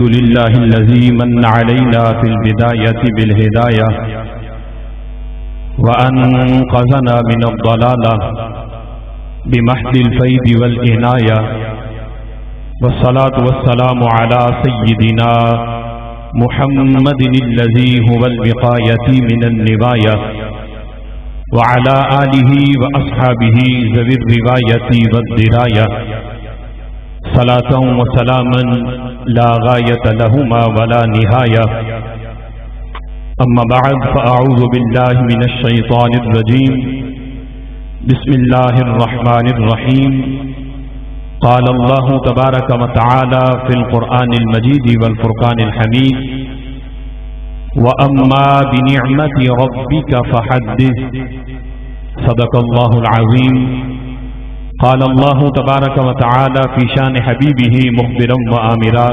الحمد لله الذي من علينا في البداية بالهداية وأنقذنا من الضلالة بمحض الفيض والعناية، والصلاة والسلام على سيدنا محمد الذي هو الوقاية من النباية، وعلى آله وأصحابه ذوي الرواية والدراية، صلاة وسلاما لا غاية لهما ولا نهاية. أما بعد، فأعوذ بالله من الشيطان الرجيم. بسم الله الرحمن الرحيم. قال الله تبارك وتعالى في القرآن المجيد والفرقان الحميد: وأما بنعمة ربك فحدث. صدق الله العظيم. قال الله تبارك وتعالى في شان حبيبه مخبرا وآمرا: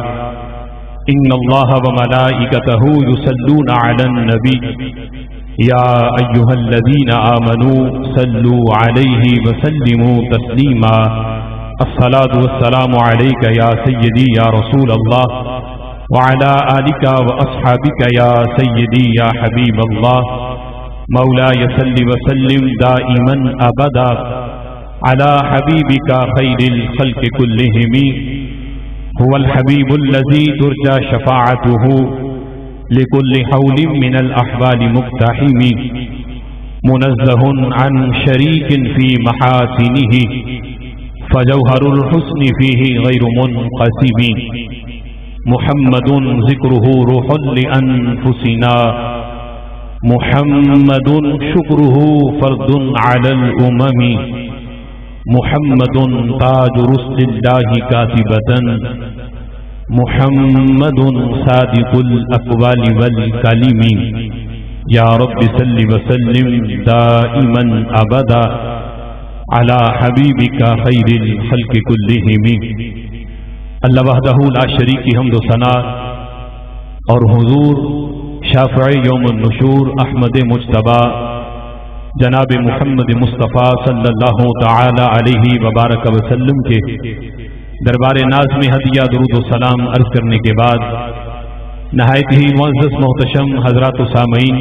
إن الله وملائكته يصلون على النبي يا أيها الذين آمنوا صلوا عليه وسلموا تسليما. الصلاة والسلام عليك يا سيدي يا رسول الله، وعلى آلك وأصحابك يا سيدي يا حبيب الله. مولاي صل وسلم دائما أبدا على حبيبك خير الخلق كلهم. هو الحبيب الذي ترجى شفاعته لكل حول من الأحوال مقتحم، منزه عن شريك في محاسنه فجوهر الحسن فيه غير منقسم. محمد ذكره روح لأنفسنا، محمد شكره فرد على الأمم. محمد تاج رسل الله كاتبة، محمد صادق الأقوال والكلم. يا رب صل وسلم دائما أبدا على حبيبك خير الخلق كلهم. اللہ وحدہ لا شریک کی حمد و ثنا اور حضور شافع یوم النشور احمد مجتبی جناب محمد مصطفیٰ صلی اللہ تعالی علیہ وبارک وسلم کے دربار ناز میں ہدیہ درود و سلام عرض کرنے کے بعد، نہایت ہی معزز محتشم حضرات و سامعین،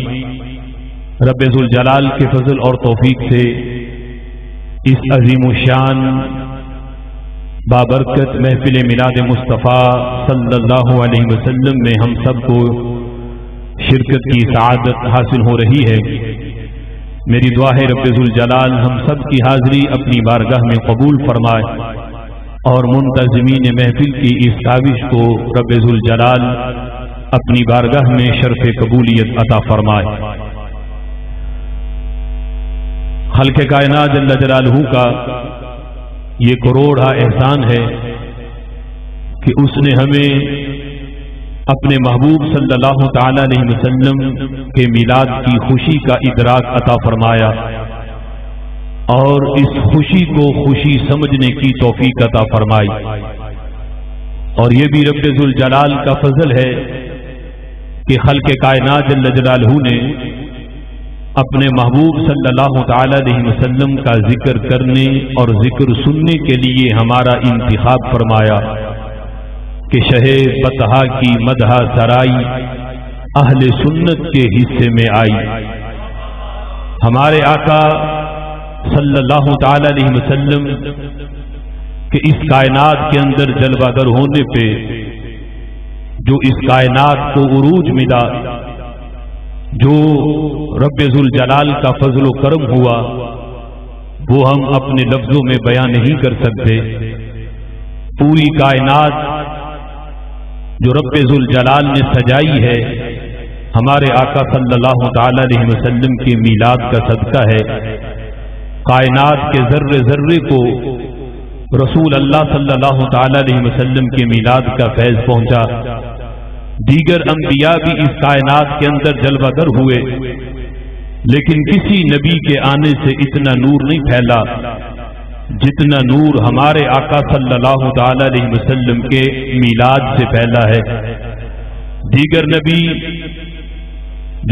رب ذوالجلال کے فضل اور توفیق سے اس عظیم الشان بابرکت محفل میلاد مصطفیٰ صلی اللہ علیہ وسلم میں ہم سب کو شرکت کی سعادت حاصل ہو رہی ہے۔ میری دعا ہے رب ذوالجلال ہم سب کی حاضری اپنی بارگاہ میں قبول فرمائے، اور منتظمین محفل کی اس کاوش کو رب ذوالجلال اپنی بارگاہ میں شرف قبولیت عطا فرمائے۔ خالق کائنات جل جلالہ کا یہ کروڑا احسان ہے کہ اس نے ہمیں اپنے محبوب صلی اللہ تعالی علیہ وسلم کے میلاد کی خوشی کا ادراک عطا فرمایا، اور اس خوشی کو خوشی سمجھنے کی توفیق عطا فرمائی۔ اور یہ بھی رب ذوالجلال کا فضل ہے کہ خلق کائنات جل جلالہ نے اپنے محبوب صلی اللہ تعالی علیہ وسلم کا ذکر کرنے اور ذکر سننے کے لیے ہمارا انتخاب فرمایا کہ شہ بطحا کی مدح سرائی اہل سنت کے حصے میں آئی۔ ہمارے آقا صلی اللہ تعالی علیہ وسلم کہ اس کائنات کے اندر جلوہ گر ہونے پہ جو اس کائنات کو عروج ملا، جو رب ذوالجلال کا فضل و کرم ہوا، وہ ہم اپنے لفظوں میں بیان نہیں کر سکتے۔ پوری کائنات جو رب ذوالجلال نے سجائی ہے، ہمارے آقا صلی اللہ تعالی علیہ وسلم کے میلاد کا صدقہ ہے۔ کائنات کے ذرے ذرے کو رسول اللہ صلی اللہ تعالی علیہ وسلم کے میلاد کا فیض پہنچا۔ دیگر انبیاء بھی اس کائنات کے اندر جلوہ گر ہوئے، لیکن کسی نبی کے آنے سے اتنا نور نہیں پھیلا جتنا نور ہمارے آقا صلی اللہ تعالی علیہ وسلم کے میلاد سے پھیلا ہے۔ دیگر نبی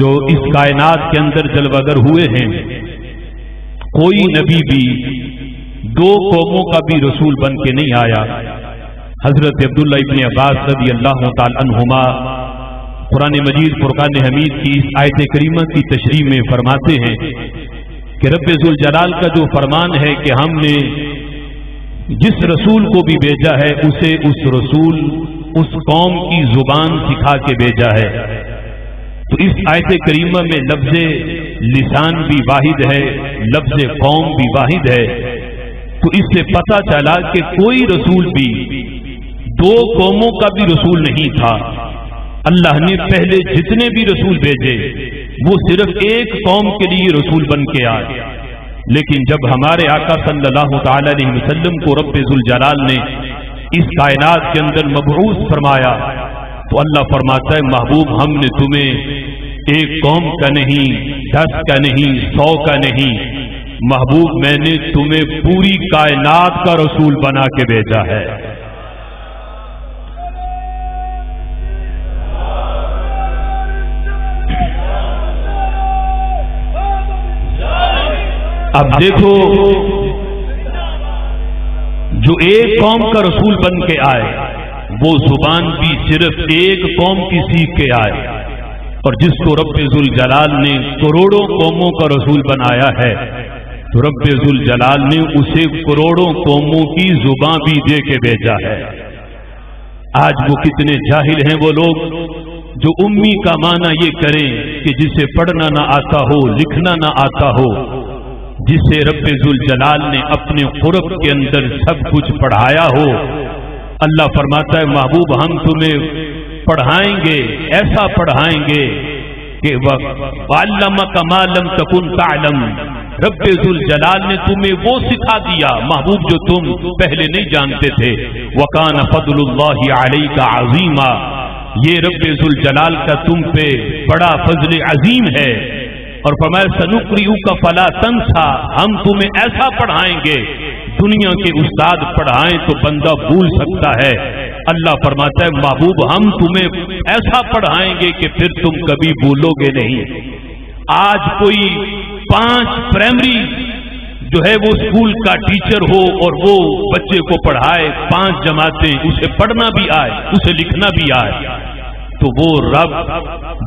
جو اس کائنات کے اندر جلوہ گر ہوئے ہیں، کوئی نبی بھی دو قوموں کا بھی رسول بن کے نہیں آیا۔ حضرت عبداللہ ابن عباس رضی اللہ تعالی عنہما قرآن مجید فرقان حمید کی اس آیت کریمہ کی تشریح میں فرماتے ہیں کہ رب ذوالجلال کا جو فرمان ہے کہ ہم نے جس رسول کو بھی بھیجا ہے اسے اس رسول اس قوم کی زبان سکھا کے بھیجا ہے، تو اس آیت کریمہ میں لفظ لسان بھی واحد ہے، لفظ قوم بھی واحد ہے، تو اس سے پتہ چلا کہ کوئی رسول بھی دو قوموں کا بھی رسول نہیں تھا۔ اللہ نے پہلے جتنے بھی رسول بھیجے وہ صرف ایک قوم کے لیے رسول بن کے آئے، لیکن جب ہمارے آقا صلی اللہ تعالی علیہ وسلم کو رب ذوالجلال نے اس کائنات کے اندر مبعوث فرمایا تو اللہ فرماتا ہے محبوب ہم نے تمہیں ایک قوم کا نہیں، 10 کا نہیں، 100 کا نہیں، محبوب میں نے تمہیں پوری کائنات کا رسول بنا کے بھیجا ہے۔ اب دیکھو جو ایک قوم کا رسول بن کے آئے وہ زبان بھی صرف ایک قوم کی سیکھ کے آئے، اور جس کو رب ذوالجلال نے کروڑوں قوموں کا رسول بنایا ہے تو رب ذوالجلال نے اسے کروڑوں قوموں کی زبان بھی دے کے بھیجا ہے۔ آج وہ کتنے جاہل ہیں وہ لوگ جو امی کا معنی یہ کریں کہ جسے پڑھنا نہ آتا ہو، لکھنا نہ آتا ہو، جسے رب ذوالجلال نے اپنے قرب کے اندر سب کچھ پڑھایا ہو۔ اللہ فرماتا ہے محبوب ہم تمہیں پڑھائیں گے، ایسا پڑھائیں گے کہ وَعَلَّمَكَ مَا لَمْ تَكُنْ تَعْلَمْ، رب ذوالجلال نے تمہیں وہ سکھا دیا محبوب جو تم پہلے نہیں جانتے تھے۔ وَكَانَ فَضْلُ اللَّهِ عَلَيْكَ عَظِيمًا، یہ رب ذوالجلال کا تم پہ بڑا فضل عظیم ہے۔ اور فرمایا سَنُقْرِئُكَ فَلَا تَنْسَىٰ، ہم تمہیں ایسا پڑھائیں گے، دنیا کے استاد پڑھائیں تو بندہ بھول سکتا ہے، اللہ فرماتا ہے محبوب ہم تمہیں ایسا پڑھائیں گے کہ پھر تم کبھی بھولو گے نہیں۔ آج کوئی 5 پرائمری جو ہے وہ اسکول کا ٹیچر ہو اور وہ بچے کو پڑھائے 5 جماعتیں، اسے پڑھنا بھی آئے، اسے لکھنا بھی آئے، تو وہ رب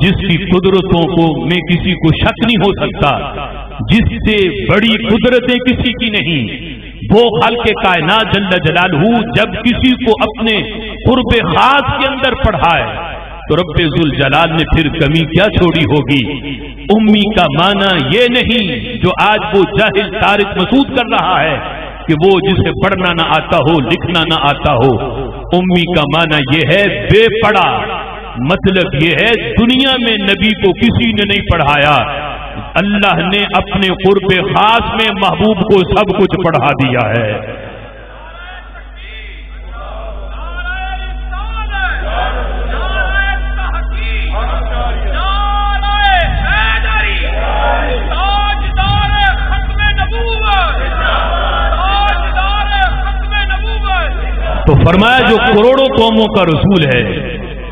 جس کی قدرتوں کو میں کسی کو شک نہیں ہو سکتا، جس سے بڑی قدرتیں کسی کی نہیں، وہ خالق کائنات جل جلالہ جب کسی کو اپنے قرب خاص کے اندر پڑھائے تو رب ذوالجلال نے پھر کمی کیا چھوڑی ہوگی۔ امی کا معنی یہ نہیں جو آج وہ جاہل طارق مسعود کر رہا ہے کہ وہ جسے پڑھنا نہ آتا ہو، لکھنا نہ آتا ہو۔ امی کا معنی یہ ہے بے پڑھا، مطلب یہ ہے دنیا میں نبی کو کسی نے نہیں پڑھایا، اللہ نے اپنے قرب خاص میں محبوب کو سب کچھ پڑھا دیا ہے۔ تو فرمایا جو کروڑوں قوموں کا رسول ہے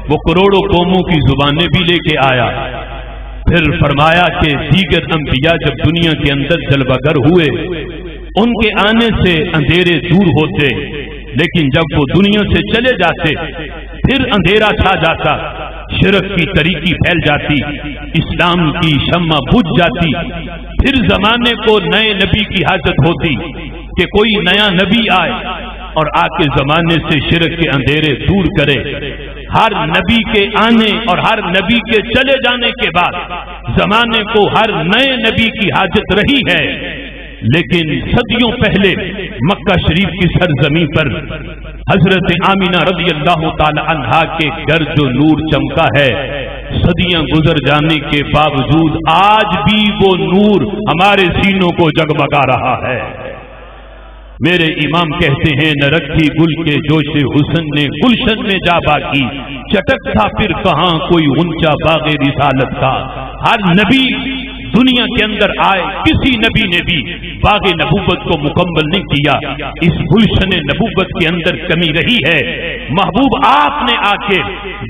وہ کروڑوں قوموں کی زبانیں بھی لے کے آیا۔ پھر فرمایا کہ دیگر انبیاء جب دنیا کے اندر جلوہ گر ہوئے ان کے آنے سے اندھیرے دور ہوتے، لیکن جب وہ دنیا سے چلے جاتے پھر اندھیرا چھا جاتا، شرک کی طریقی پھیل جاتی، اسلام کی شمع بجھ جاتی، پھر زمانے کو نئے نبی کی حاجت ہوتی کہ کوئی نیا نبی آئے اور آ کے زمانے سے شرک کے اندھیرے دور کرے۔ ہر نبی کے آنے اور ہر نبی کے چلے جانے کے بعد زمانے کو ہر نئے نبی کی حاجت رہی ہے، لیکن صدیوں پہلے مکہ شریف کی سرزمین پر حضرت آمینہ رضی اللہ تعالی عنہا کے گھر جو نور چمکا ہے، صدیاں گزر جانے کے باوجود آج بھی وہ نور ہمارے سینوں کو جگمگا رہا ہے۔ میرے امام کہتے ہیں نہ رکھی گل کے جوش حسن نے گلشن میں جا باقی، چٹک تھا پھر کہاں کوئی غنچہ باغ رسالت کا۔ ہر نبی دنیا کے اندر آئے، کسی نبی نے بھی باغ نبوت کو مکمل نہیں کیا، اس گلشن نبوت کے اندر کمی رہی ہے۔ محبوب آپ نے آ کے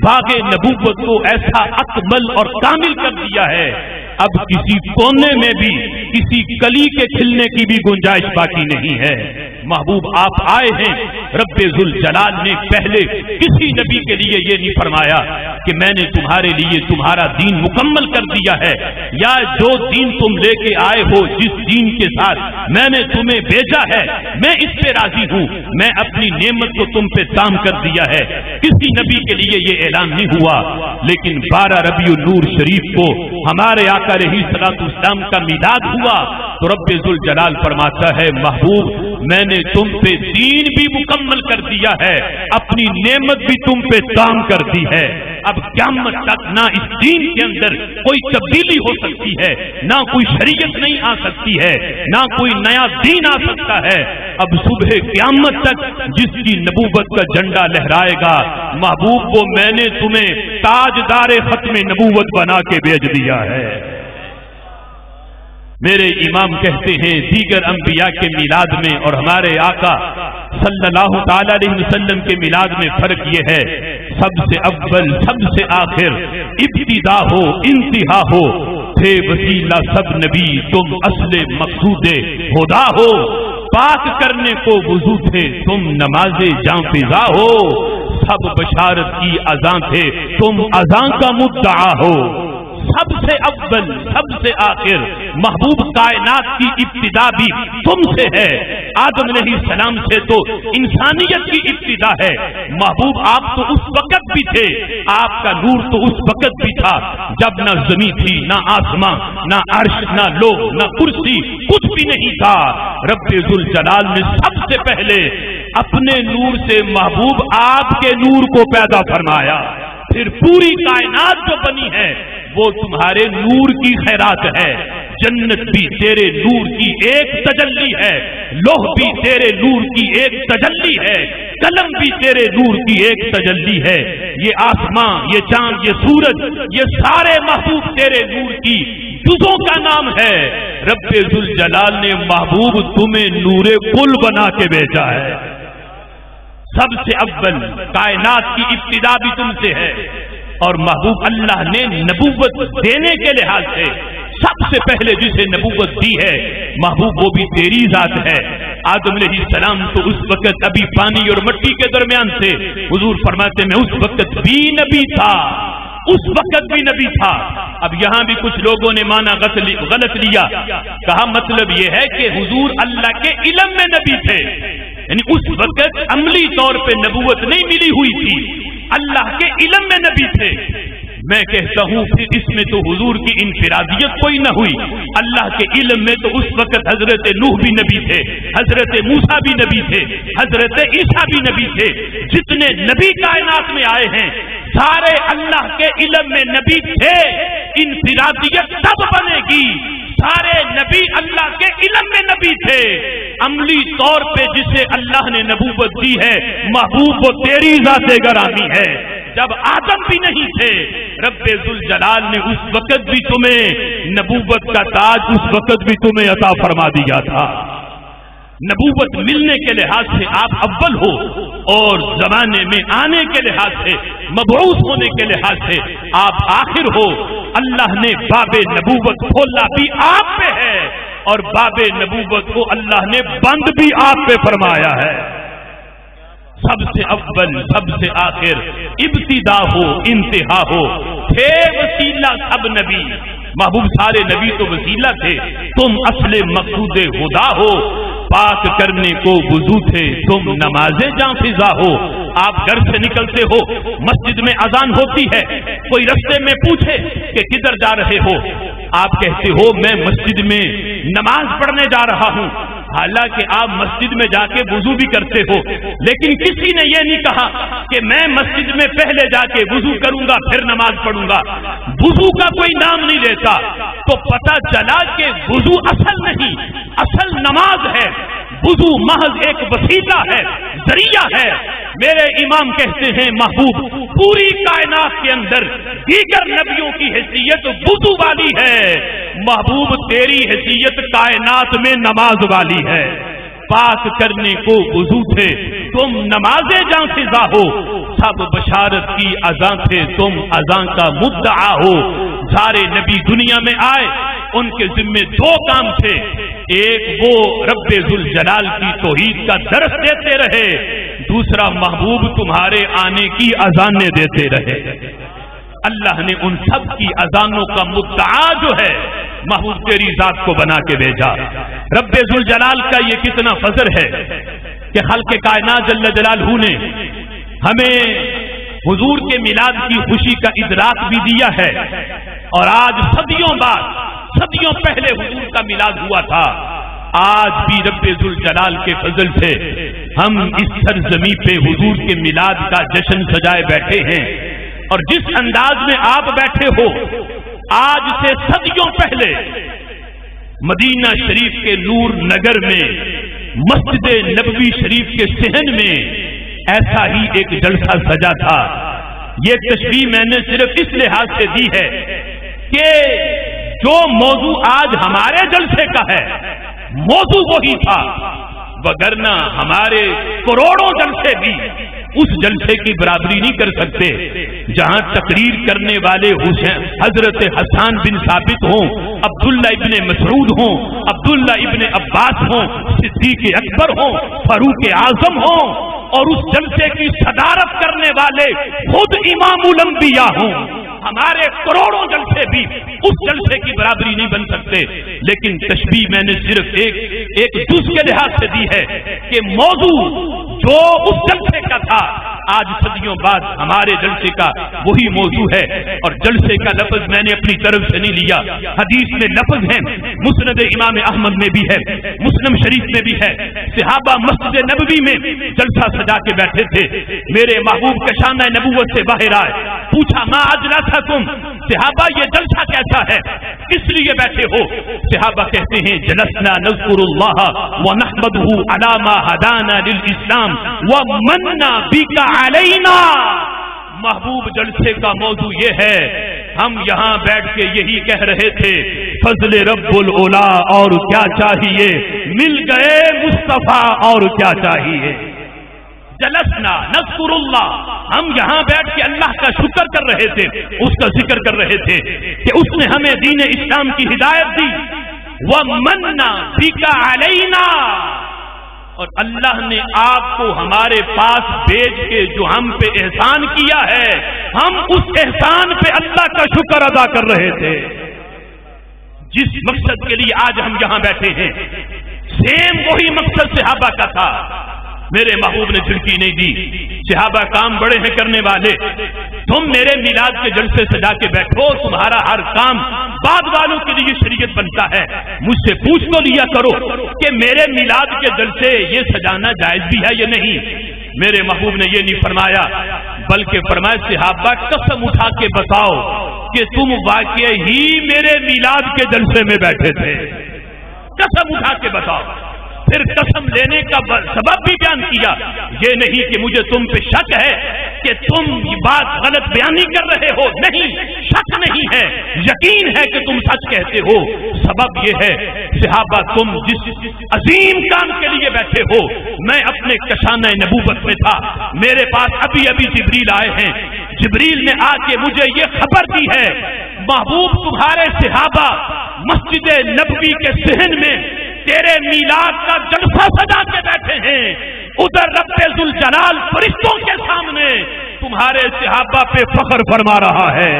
باغ نبوت کو ایسا اکمل اور کامل کر دیا ہے، اب کسی کونے میں بھی کسی کلی کے کھلنے کی بھی گنجائش باقی نہیں ہے۔ محبوب آپ آئے ہیں، رب ذوالجلال نے پہلے کسی نبی کے لیے یہ نہیں فرمایا کہ میں نے تمہارے لیے تمہارا دین مکمل کر دیا ہے، یا جو دین تم لے کے آئے ہو، جس دین کے ساتھ میں نے تمہیں بھیجا ہے میں اس پہ راضی ہوں، میں اپنی نعمت کو تم پہ تام کر دیا ہے۔ کسی نبی کے لیے یہ اعلان نہیں ہوا، لیکن 12 ربیع النور شریف کو ہمارے آقا علیہ الصلوۃ والسلام کا میلاد ہوا تو رب ذوالجلال فرماتا ہے محبوب میں نے تم پہ دین بھی مکمل کر دیا ہے، اپنی نعمت بھی تم پہ تام کر دی ہے۔ اب قیامت تک نہ اس دین کے اندر کوئی تبدیلی ہو سکتی ہے، نہ کوئی شریعت نہیں آ سکتی ہے، نہ کوئی نیا دین آ سکتا ہے۔ اب صبح قیامت تک جس کی نبوت کا جھنڈا لہرائے گا محبوب وہ میں نے تمہیں تاجدار ختم نبوت بنا کے بھیج دیا ہے۔ میرے امام کہتے ہیں دیگر انبیاء کے میلاد میں اور ہمارے آقا صلی اللہ تعالی علیہ وسلم کے میلاد میں فرق یہ ہے، سب سے اول سب سے آخر، ابتدا ہو انتہا ہو، تھے وسیلہ سب نبی تم اصل مقصود خدا ہو، پاک کرنے کو وضو تھے تم نماز جاں فضا ہو، سب بشارت کی اذاں تھے تم اذاں کا مدعا ہو۔ سب سے اول سب سے آخر محبوب کائنات کی ابتدا بھی تم سے ہے، آدم علیہ السلام سے تو انسانیت کی ابتدا ہے۔ محبوب آپ تو اس وقت بھی تھے، آپ کا نور تو اس وقت بھی تھا جب نہ زمین تھی، نہ آسمان، نہ عرش، نہ لوح، نہ کرسی، کچھ بھی نہیں تھا۔ رب ذوالجلال نے سب سے پہلے اپنے نور سے محبوب آپ کے نور کو پیدا فرمایا، پھر پوری کائنات جو بنی ہے وہ تمہارے نور کی خیرات ہے۔ جنت بھی تیرے نور کی ایک تجلی ہے، لوح بھی تیرے نور کی ایک تجلی ہے، قلم بھی تیرے نور کی ایک تجلی ہے، یہ آسمان، یہ چاند، یہ سورج، یہ سارے محبوب تیرے نور کی جزوں کا نام ہے۔ رب ذوالجلال نے محبوب تمہیں نور کل بنا کے بھیجا ہے۔ سب سے اول کائنات کی ابتدا بھی تم سے ہے، اور محبوب اللہ نے نبوت دینے کے لحاظ سے سب سے پہلے جسے نبوت دی ہے محبوب وہ بھی تیری ذات ہے۔ آدم علیہ السلام تو اس وقت ابھی پانی اور مٹی کے درمیان تھے، حضور فرماتے میں اس وقت بھی نبی تھا، اس وقت بھی نبی تھا۔ اب یہاں بھی کچھ لوگوں نے مانا غلط لیا، کہا مطلب یہ ہے کہ حضور اللہ کے علم میں نبی تھے، یعنی اس وقت عملی طور پہ نبوت نہیں ملی ہوئی تھی، اللہ کے علم میں نبی تھے۔ میں کہتا ہوں پھر اس میں تو حضور کی انفرادیت کوئی نہ ہوئی، اللہ کے علم میں تو اس وقت حضرت نوح بھی نبی تھے، حضرت موسیٰ بھی نبی تھے، حضرت عیسیٰ بھی نبی تھے، جتنے نبی کائنات میں آئے ہیں سارے اللہ کے علم میں نبی تھے۔ انفرادیت تب بنے گی سارے نبی اللہ کے علم میں نبی تھے، عملی طور پہ جسے اللہ نے نبوت دی ہے محبوب وہ تیری ذات گرامی ہے۔ جب آدم بھی نہیں تھے رب ذوالجلال نے اس وقت بھی تمہیں نبوت کا تاج اس وقت بھی تمہیں عطا فرما دیا تھا۔ نبوت ملنے کے لحاظ سے آپ اول ہو اور زمانے میں آنے کے لحاظ سے مبعوث ہونے کے لحاظ سے آپ آخر ہو۔ اللہ نے باب نبوت کھولا بھی آپ پہ ہے اور باب نبوت کو اللہ نے بند بھی آپ پہ فرمایا ہے۔ سب سے اول سب سے آخر، ابتدا ہو انتہا ہو، تھے وسیلہ سب نبی، محبوب سارے نبی تو وسیلہ تھے، تم اصل مقصود خدا ہو، پاک کرنے کو وضو تھے تم نماز جاں فضا ہو۔ آپ گھر سے نکلتے ہو، مسجد میں اذان ہوتی ہے، کوئی رستے میں پوچھے کہ کدھر جا رہے ہو، آپ کہتے ہو میں مسجد میں نماز پڑھنے جا رہا ہوں، حالانکہ آپ مسجد میں جا کے وضو بھی کرتے ہو، لیکن کسی نے یہ نہیں کہا کہ میں مسجد میں پہلے جا کے وضو کروں گا پھر نماز پڑھوں گا، وضو کا کوئی نام نہیں لیتا، تو پتہ چلا کہ وضو اصل نہیں، اصل نماز ہے، وضو محض ایک وسیلہ ہے، ذریعہ ہے۔ میرے امام کہتے ہیں محبوب پوری کائنات کے اندر دیگر نبیوں کی حیثیت وضو والی ہے، محبوب تیری حیثیت کائنات میں نماز والی ہے۔ پاک کرنے کو وضو تھے تم نماز جاں فضا ہو، سب بشارت کی اذاں تھے تم اذاں کا مدعا ہو۔ سارے نبی دنیا میں آئے، ان کے ذمے دو کام تھے، ایک وہ رب ذوالجلال کی توحید کا درس دیتے رہے، دوسرا محبوب تمہارے آنے کی اذانیں دیتے رہے۔ اللہ نے ان سب کی اذانوں کا مدعا جو ہے محبوب تیری ذات کو بنا کے بھیجا۔ رب ذوالجلال کا یہ کتنا فضل ہے کہ خلق کائنات جل جلالہ نے ہمیں حضور کے میلاد کی خوشی کا ادراک بھی دیا ہے، اور آج صدیوں بعد، صدیوں پہلے حضور کا میلاد ہوا تھا، آج بھی رب ذوالجلال کے فضل سے ہم اس سرزمین پہ حضور کے میلاد کا جشن سجائے بیٹھے ہیں۔ اور جس انداز میں آپ بیٹھے ہو، آج سے صدیوں پہلے مدینہ شریف کے نور نگر میں مسجد نبوی شریف کے صحن میں ایسا ہی ایک جلسہ سجا تھا۔ یہ تشریح میں نے صرف اس لحاظ سے دی ہے کہ جو موضوع آج ہمارے جلسے کا ہے موضوع وہی تھا، وگرنہ ہمارے کروڑوں جلسے بھی اس جلسے کی برابری نہیں کر سکتے۔ جہاں تقریر کرنے والے حضرت حسان بن ثابت ہوں، عبداللہ ابن مسعود ہوں، عبداللہ ابن عباس ہوں، صدیق اکبر ہوں، فاروق اعظم ہوں، اور اس جلسے کی صدارت کرنے والے خود امام الانبیاء ہوں، ہمارے کروڑوں جلسے بھی اس جلسے کی برابری نہیں بن سکتے۔ لیکن تشبیہ میں نے صرف ایک جز کے لحاظ سے دی ہے کہ موضوع جو اس جلسے کا تھا آج صدیوں بعد ہمارے جلسے کا وہی موضوع ہے۔ اور جلسے کا لفظ میں نے اپنی طرف سے نہیں لیا، حدیث میں لفظ ہے، مسند امام احمد میں بھی ہے، مسلم شریف میں بھی ہے۔ صحابہ مسجد نبوی میں جلسہ سجا کے بیٹھے تھے، میرے محبوب کا شانہ نبوت سے باہر آئے، پوچھا ما اجلسکم، صحابہ یہ جلسہ کیسا ہے، کس لیے بیٹھے ہو؟ صحابہ کہتے ہیں جلسنا نذکر اللہ ونحمدہ علی ما ہدانا للاسلام ومننا بک علینا۔ محبوب جلسے کا موضوع یہ ہے، ہم یہاں بیٹھ کے یہی کہہ رہے تھے فضل رب العلا اور کیا چاہیے، مل گئے مصطفیٰ اور کیا چاہیے۔ جلسنا نذکر اللہ، ہم یہاں بیٹھ کے اللہ کا شکر کر رہے تھے، اس کا ذکر کر رہے تھے کہ اس نے ہمیں دین اسلام کی ہدایت دی، ومننا بک علینا، اور اللہ نے آپ کو ہمارے پاس بھیج کے جو ہم پہ احسان کیا ہے، ہم اس احسان پہ اللہ کا شکر ادا کر رہے تھے۔ جس مقصد کے لیے آج ہم یہاں بیٹھے ہیں، سیم وہی مقصد صحابہ کا تھا۔ میرے محبوب نے چھڑکی نہیں دی، صحابہ کام بڑے ہیں کرنے والے، تم میرے میلاد کے جلسے سجا کے بیٹھو، تمہارا ہر کام بعد والوں کے لیے شریعت بنتا ہے، مجھ سے پوچھ تو لیا کرو کہ میرے میلاد کے جلسے یہ سجانا جائز بھی ہے یا نہیں۔ میرے محبوب نے یہ نہیں فرمایا، بلکہ فرمایا صحابہ قسم اٹھا کے بتاؤ کہ تم واقعی ہی میرے میلاد کے جلسے میں بیٹھے تھے، قسم اٹھا کے بتاؤ۔ پھر قسم لینے کا سبب بھی بیان کیا، یہ نہیں کہ مجھے تم پہ شک ہے کہ تم یہ بات غلط بیانی کر رہے ہو، نہیں، شک نہیں ہے، یقین ہے کہ تم سچ کہتے ہو۔ سبب یہ ہے صحابہ تم جس عظیم کام کے لیے بیٹھے ہو، میں اپنے کشانہ نبوت میں تھا، میرے پاس ابھی جبریل آئے ہیں، جبریل نے آ کے مجھے یہ خبر دی ہے محبوب تمہارے صحابہ مسجد نبوی کے صحن میں تیرے میلاد کا جلسہ سجا کے بیٹھے ہیں، ادھر رب ذوالجلال فرشتوں کے سامنے تمہارے صحابہ پہ فخر فرما رہا ہے،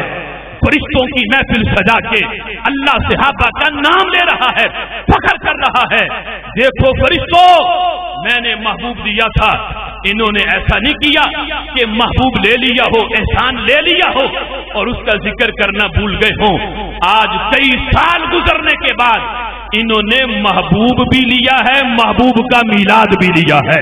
فرشتوں کی محفل سجا کے اللہ صحابہ کا نام لے رہا ہے، فخر کر رہا ہے۔ دیکھو فرشتوں، میں نے محبوب دیا تھا، انہوں نے ایسا نہیں کیا کہ محبوب لے لیا ہو، احسان لے لیا ہو اور اس کا ذکر کرنا بھول گئے ہوں۔ آج کئی سال گزرنے کے بعد انہوں نے محبوب بھی لیا ہے، محبوب کا میلاد بھی لیا ہے۔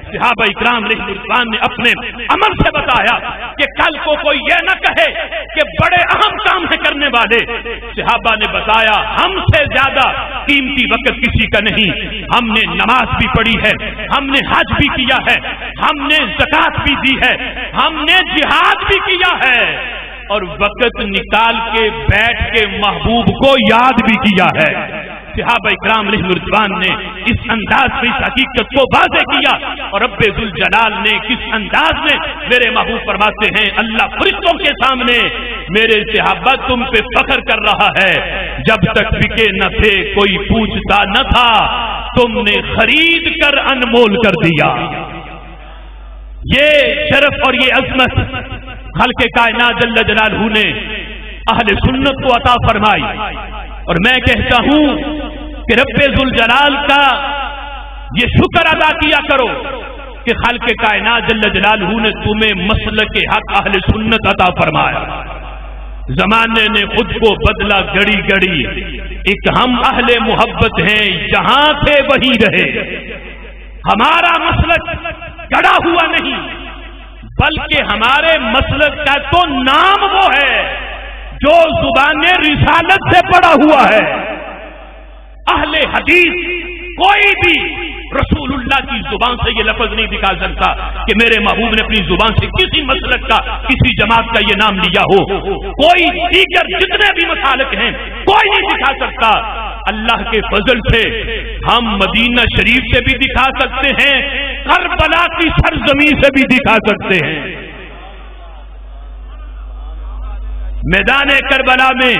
صحابہ اکرام رضوان نے اپنے عمل سے بتایا کہ کل کو کوئی یہ نہ کہے کہ بڑے اہم کام ہے کرنے والے۔ صحابہ نے بتایا ہم سے زیادہ قیمتی وقت کسی کا نہیں، ہم نے نماز بھی پڑھی ہے، ہم نے حج بھی کیا ہے، ہم نے زکات بھی دی ہے، ہم نے جہاد بھی کیا ہے، اور وقت نکال کے بیٹھ کے محبوب کو یاد بھی کیا ہے۔ صحابہ اکرام رضوان نے اس انداز میں اس حقیقت کو واضح کیا، اور رب ذوالجلال نے کس انداز میں میرے محبوب فرماتے ہیں اللہ فرشتوں کے سامنے میرے صحابہ تم پہ فخر کر رہا ہے۔ جب تک بکے نہ تھے کوئی پوچھتا نہ تھا، تم نے خرید کر انمول کر دیا۔ یہ شرف اور یہ عظمت خالق کائنات جل جلالہ نے اہل سنت کو عطا فرمائی، اور میں کہتا ہوں کہ رب ذوالجلال کا یہ شکر ادا کیا کرو کہ خالق کائنات جل جلالہ نے تمہیں مسلک حق اہل سنت عطا فرمایا۔ زمانے نے خود کو بدلا گڑی گڑی، ایک ہم اہل محبت ہیں، جہاں تھے وہیں رہے۔ ہمارا مسلک گڑا ہوا نہیں، بلکہ ہمارے مسلک کا تو نام وہ ہے جو زبان رسالت سے پڑا ہوا ہے۔ اہل حدیث کوئی بھی رسول اللہ کی زبان سے یہ لفظ نہیں دکھا سکتا کہ میرے محبوب نے اپنی زبان سے کسی مسلک کا، کسی جماعت کا یہ نام لیا ہو۔ کوئی دیگر جتنے بھی مسالک ہیں کوئی نہیں دکھا سکتا۔ اللہ کے فضل سے ہم مدینہ شریف سے بھی دکھا سکتے ہیں، کربلا کی سرزمین سے بھی دکھا سکتے ہیں۔ میدان کربلا میں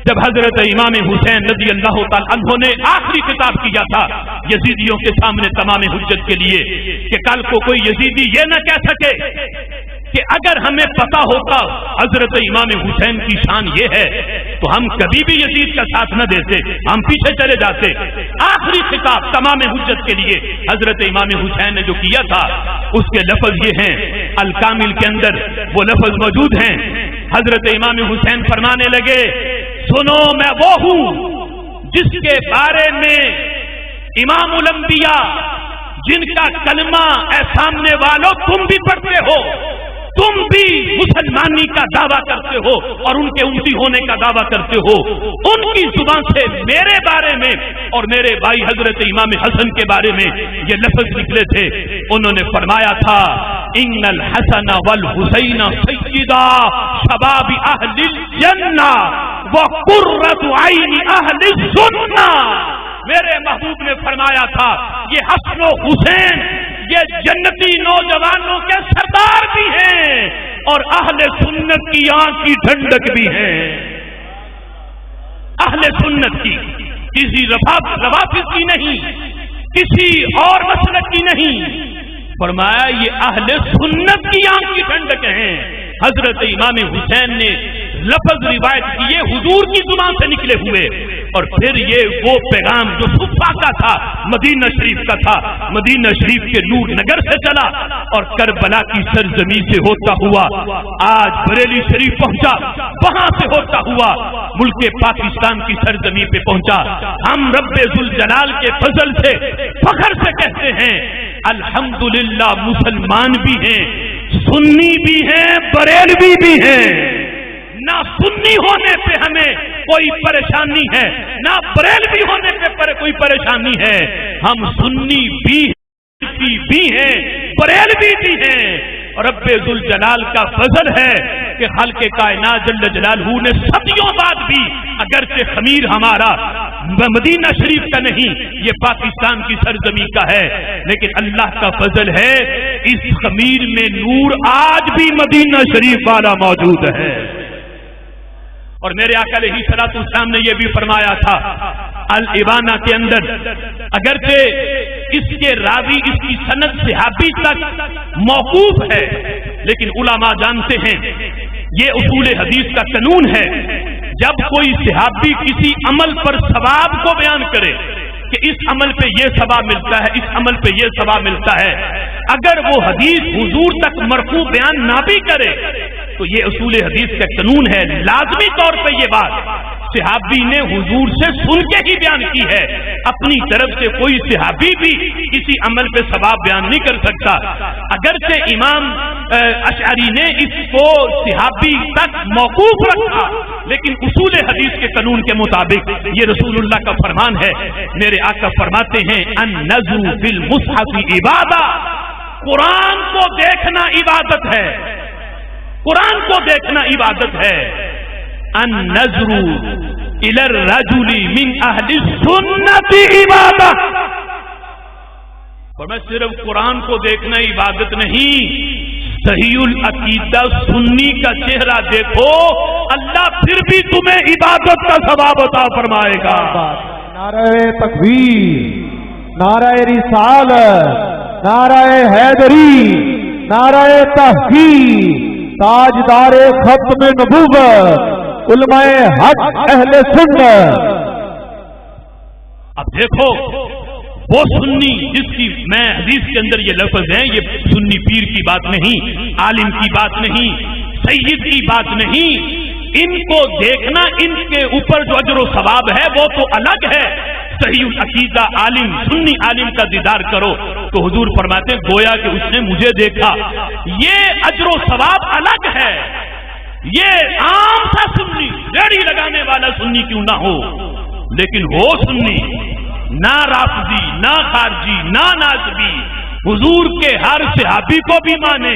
جب حضرت امام حسین رضی اللہ تعالی عنہ نے آخری خطاب کیا تھا یزیدیوں کے سامنے تمام حجت کے لیے، کہ کل کو کوئی یزیدی یہ نہ کہہ سکے کہ اگر ہمیں پتا ہوتا حضرت امام حسین کی شان یہ ہے تو ہم کبھی بھی یزید کا ساتھ نہ دیتے، ہم پیچھے چلے جاتے۔ آخری خطاب تمام حجت کے لیے حضرت امام حسین نے جو کیا تھا اس کے لفظ یہ ہیں، الکامل کے اندر وہ لفظ موجود ہیں۔ حضرت امام حسین فرمانے لگے، سنو میں وہ ہوں جس کے بارے میں امام الانبیاء، جن کا کلمہ اے سامنے والوں تم بھی پڑھتے ہو، تم بھی مسلمانی کا دعویٰ کرتے ہو اور ان کے امتی ہونے کا دعویٰ کرتے ہو، ان کی زبان سے میرے بارے میں اور میرے بھائی حضرت امام حسن کے بارے میں یہ لفظ نکلے تھے۔ انہوں نے فرمایا تھا، ان الحسن والحسین سیدا شباب اہل الجنہ وقرۃ عین اہل السنہ۔ میرے محبوب نے فرمایا تھا یہ حسن و حسین یہ جنتی نوجوانوں کے سردار بھی ہیں اور اہل سنت کی آنکھ کی ٹھنڈک بھی ہیں۔ اہل سنت کی، کسی روافض کی نہیں، کسی اور مسلک کی نہیں، فرمایا یہ اہل سنت کی آنکھ کی ٹھنڈک ہیں۔ حضرت امام حسین نے لفظ روایت کیے حضور کی زبان سے نکلے ہوئے، اور پھر یہ وہ پیغام جو صفا کا تھا، مدینہ شریف کا تھا، مدینہ شریف کے نور نگر سے چلا اور کربلا کی سرزمین سے ہوتا ہوا آج بریلی شریف پہنچا، وہاں سے ہوتا ہوا ملک پاکستان کی سرزمین پہ پہنچا۔ ہم رب ذوالجلال کے فضل سے فخر سے کہتے ہیں الحمدللہ مسلمان بھی ہیں، سنی بھی ہیں، بریلوی بھی ہیں۔ نہ سنی ہونے پہ ہمیں کوئی پریشانی ہے، نہ بریلوی ہونے پہ کوئی پریشانی ہے۔ ہم سنی بھی ہیں، بریلوی بھی ہیں، اور رب ذوالجلال کا فضل ہے کہ خالق کائنات جل جلالہ نے صدیوں بعد بھی، اگرچہ خمیر ہمارا مدینہ شریف کا نہیں، یہ پاکستان کی سرزمین کا ہے، لیکن اللہ کا فضل ہے اس خمیر میں نور آج بھی مدینہ شریف والا موجود ہے۔ اور میرے آقا علیہ الصلوۃ والسلام نے یہ بھی فرمایا تھا الابانہ کے اندر، اگرچہ اس کے راوی اس کی سند صحابی تک موقوف ہے، لیکن علماء جانتے ہیں یہ اصول حدیث کا قانون ہے، جب کوئی صحابی کسی عمل پر ثواب کو بیان کرے کہ اس عمل پہ یہ ثواب ملتا ہے، اس عمل پہ یہ ثواب ملتا ہے، اگر وہ حدیث حضور تک مرفوع بیان نہ بھی کرے تو یہ اصول حدیث کا قانون ہے، لازمی طور پہ یہ بات صحابی نے حضور سے سن کے ہی بیان کی ہے، اپنی طرف سے کوئی صحابی بھی کسی عمل پہ ثواب بیان نہیں کر سکتا۔ اگرچہ امام اشعری نے اس کو صحابی تک موقوف رکھا، لیکن اصول حدیث کے قانون کے مطابق یہ رسول اللہ کا فرمان ہے۔ میرے آقا فرماتے ہیں النظر بالمصحف عبادہ، قرآن کو دیکھنا عبادت ہے، قرآن کو دیکھنا عبادت ہے۔ النظر الی الرجل من اہل السنت عبادہ، اور میں صرف قرآن کو دیکھنا عبادت نہیں، صحیح العقیدہ سنی کا چہرہ دیکھو اللہ پھر بھی تمہیں عبادت کا ثواب عطا فرمائے گا۔ نعرہ تکبیر، نعرہ رسالت، نعرہ حیدری، نعرہ تحقیق، تاجدار ختم نبوت، علماء حق اہل سنت۔ اب دیکھو وہ سنی جس کی میں حدیث کے اندر یہ لفظ ہے، یہ سنی پیر کی بات نہیں، عالم کی بات نہیں، سید کی بات نہیں، ان کو دیکھنا، ان کے اوپر جو اجر و ثواب ہے وہ تو الگ ہے۔ صحیح العقیدہ عالم، سنی عالم کا دیدار کرو تو حضور فرماتے ہیں گویا کہ اس نے مجھے دیکھا، یہ اجر و ثواب الگ ہے۔ یہ عام سا سنی، ریڑھی لگانے والا سنی کیوں نہ ہو، لیکن وہ سنی نہ رافضی، نہ خارجی، نہ ناصبی، حضور کے ہر صحابی کو بھی مانے،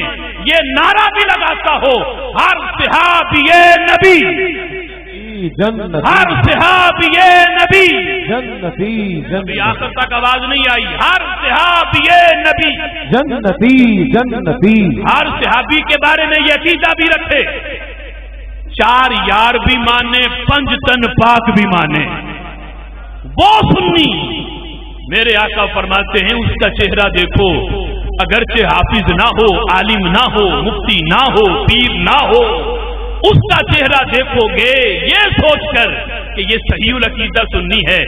یہ نعرہ بھی لگاتا ہو، ہر صحابی نبی جنتی، ہر صحابی نبی جنتی، ابھی آخر تک آواز نہیں آئی، ہر صحابی نبی جنتی، جنتی، ہر صحابی کے بارے میں یہ عقیدہ بھی رکھے، چار یار بھی مانے، پنج تن پاک بھی مانے، وہ سنی میرے آقا فرماتے ہیں اس کا چہرہ دیکھو، اگرچہ حافظ نہ ہو، عالم نہ ہو، مفتی نہ ہو، پیر نہ ہو، اس کا چہرہ دیکھو گے یہ سوچ کر کہ یہ صحیح العقیدہ سنی ہے،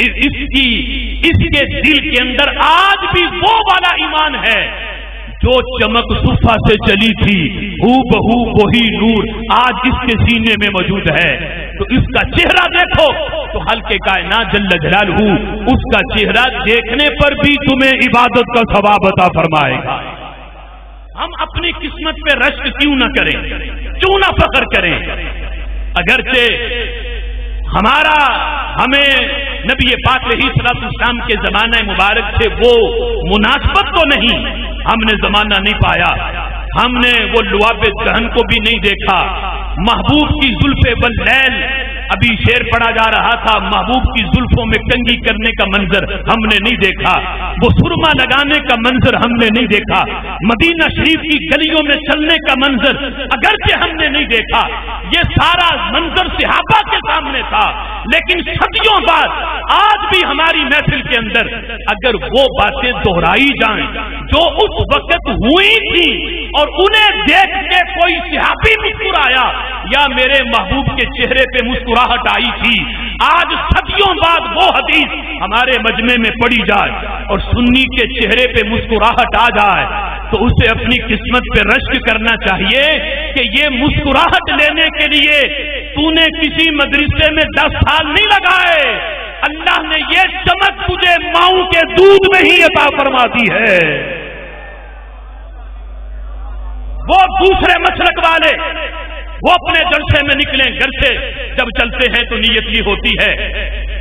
اس کے دل کے اندر آج بھی وہ والا ایمان ہے جو چمک صفا سے چلی تھی، ہو بہو وہی نور آج اس کے سینے میں موجود ہے۔ تو اس کا چہرہ دیکھو تو خالق کائنات جل جلالہ اس کا چہرہ دیکھنے پر بھی تمہیں عبادت کا ثواب عطا فرمائے گا۔ ہم اپنی قسمت پہ رشک کیوں نہ کریں، کیوں نہ فخر کریں، اگرچہ ہمیں نبی پاک علیہ الصلوۃ والسلام کے زمانہ مبارک سے وہ مناسبت تو نہیں، ہم نے زمانہ نہیں پایا، ہم نے وہ لعاب دہن کو بھی نہیں دیکھا، محبوب کی زلف واللیل، ابھی شعر پڑھا جا رہا تھا، محبوب کی زلفوں میں کنگھی کرنے کا منظر ہم نے نہیں دیکھا، وہ سرما لگانے کا منظر ہم نے نہیں دیکھا، مدینہ شریف کی گلیوں میں چلنے کا منظر اگرچہ ہم نے نہیں دیکھا، یہ سارا منظر صحابہ کے سامنے تھا، لیکن صدیوں بعد آج بھی ہماری محفل کے اندر اگر وہ باتیں دہرائی جائیں جو اس وقت ہوئی تھی اور انہیں دیکھ کے کوئی صحابی مسکرایا یا میرے محبوب کے چہرے پہ مسکراہٹ آئی تھی، آج صدیوں بعد وہ حدیث ہمارے مجمع میں پڑھی جائے اور سنی کے چہرے پہ مسکراہٹ آ جائے تو اسے اپنی قسمت پہ رشک کرنا چاہیے کہ یہ مسکراہٹ لینے کے لیے تو نے کسی مدرسے میں 10 سال نہیں لگائے، اللہ نے یہ چمک تجھے ماؤں کے دودھ میں ہی عطا فرما دی ہے۔ وہ دوسرے مسلک والے وہ اپنے جلسے میں نکلیں، گھر سے جب چلتے ہیں تو نیت یہ ہوتی ہے،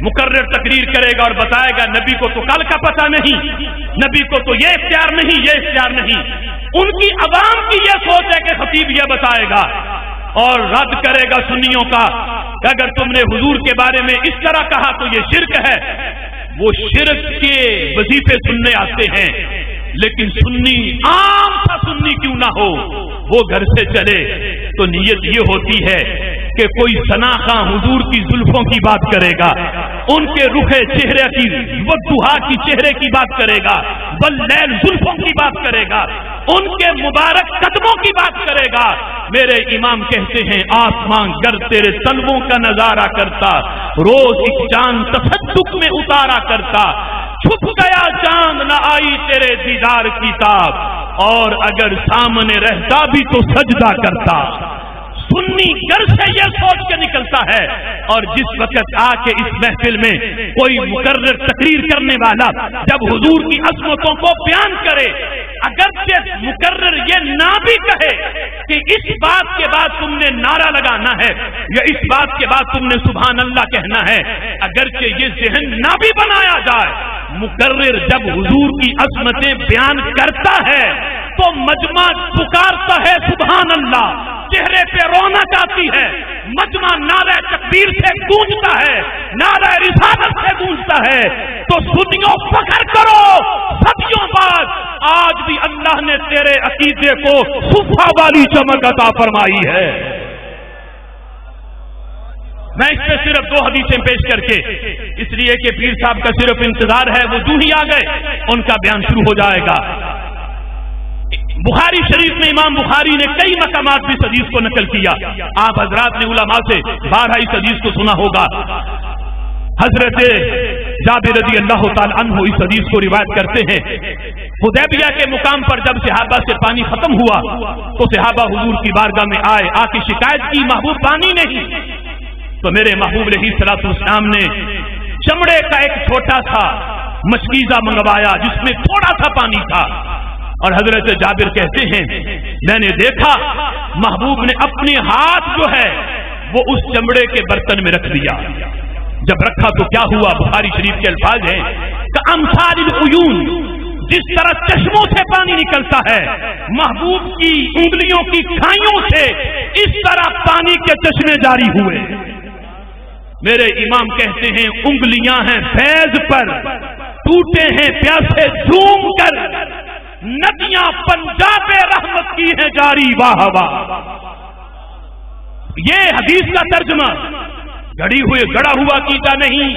مقرر تقریر کرے گا اور بتائے گا نبی کو تو کل کا پتہ نہیں، نبی کو تو یہ اختیار نہیں، یہ اختیار نہیں، ان کی عوام کی یہ سوچ ہے کہ خطیب یہ بتائے گا اور رد کرے گا سنیوں کا کہ اگر تم نے حضور کے بارے میں اس طرح کہا تو یہ شرک ہے۔ وہ شرک کے وظیفے سننے آتے ہیں، لیکن سنی عام سا سنی کیوں نہ ہو، وہ گھر سے چلے تو نیت یہ ہوتی ہے کہ کوئی ثناخواں حضور کی زلفوں کی بات کرے گا، ان کے رخ چہرے کی وضحا کی چہرے کی بات کرے گا، واللیل زلفوں کی بات کرے گا، ان کے مبارک قدموں کی بات کرے گا۔ میرے امام کہتے ہیں آسمان گر تیرے تلووں کا نظارہ کرتا، روز ایک چاند تصدق میں اتارا کرتا، چھپ گیا چاند نہ آئی تیرے دیدار کی تاب، اور اگر سامنے رہتا بھی تو سجدہ کرتا۔ سنی گھر سے یہ سوچ کے نکلتا ہے، اور جس وقت آ کے اس محفل میں کوئی مقرر تقریر کرنے والا جب حضور کی عظمتوں کو بیان کرے، اگرچہ مقرر یہ نہ بھی کہے کہ اس بات کے بعد تم نے نعرہ لگانا ہے یا اس بات کے بعد تم نے سبحان اللہ کہنا ہے، اگرچہ یہ ذہن نہ بھی بنایا جائے، مقرر جب حضور کی عظمتیں بیان کرتا ہے تو مجمع پکارتا ہے سبحان اللہ، چہرے پہ رونق آتی ہے، مجمع نعرہ تکبیر سے گونجتا ہے، نعرہ رسالت سے گونجتا ہے۔ تو سنیوں فخر کرو، صدیوں بعد آج بھی اللہ نے تیرے عقیدے کو صفا والی چمک عطا فرمائی ہے۔ میں اس پہ صرف 2 حدیثیں پیش کر کے، اس لیے کہ پیر صاحب کا صرف انتظار ہے، وہ جو ہی آ گئے ان کا بیان شروع ہو جائے گا۔ بخاری شریف میں امام بخاری نے کئی مقامات بھی اس حدیث کو نقل کیا۔ آپ حضرات نے علماء سے بارہا اس حدیث کو سنا ہوگا۔ حضرت جابر رضی اللہ تعالی عنہ اس حدیث کو روایت کرتے ہیں، حدیبیہ کے مقام پر جب صحابہ سے پانی ختم ہوا تو صحابہ حضور کی بارگاہ میں آئے، آ کے شکایت کی محبوب پانی نہیں، تو میرے محبوب علیہ الصلوۃ والسلام نے چمڑے کا ایک چھوٹا سا مشکیزہ منگوایا جس میں تھوڑا سا پانی تھا، اور حضرت جابر کہتے ہیں میں نے دیکھا محبوب نے اپنے ہاتھ جو ہے وہ اس چمڑے کے برتن میں رکھ دیا۔ جب رکھا تو کیا ہوا؟ بخاری شریف کے الفاظ ہیں کہ امثال العیون، جس طرح چشموں سے پانی نکلتا ہے محبوب کی انگلیوں کی کھائیوں سے اس طرح پانی کے چشمے جاری ہوئے۔ میرے امام کہتے ہیں انگلیاں ہیں فیض پر، ٹوٹے ہیں پیاسے جھوم کر، ندیاں پنجاب رحمت کی ہیں جاری، واہ واہ۔ یہ حدیث کا ترجمہ گڑا ہوا عقیدہ نہیں،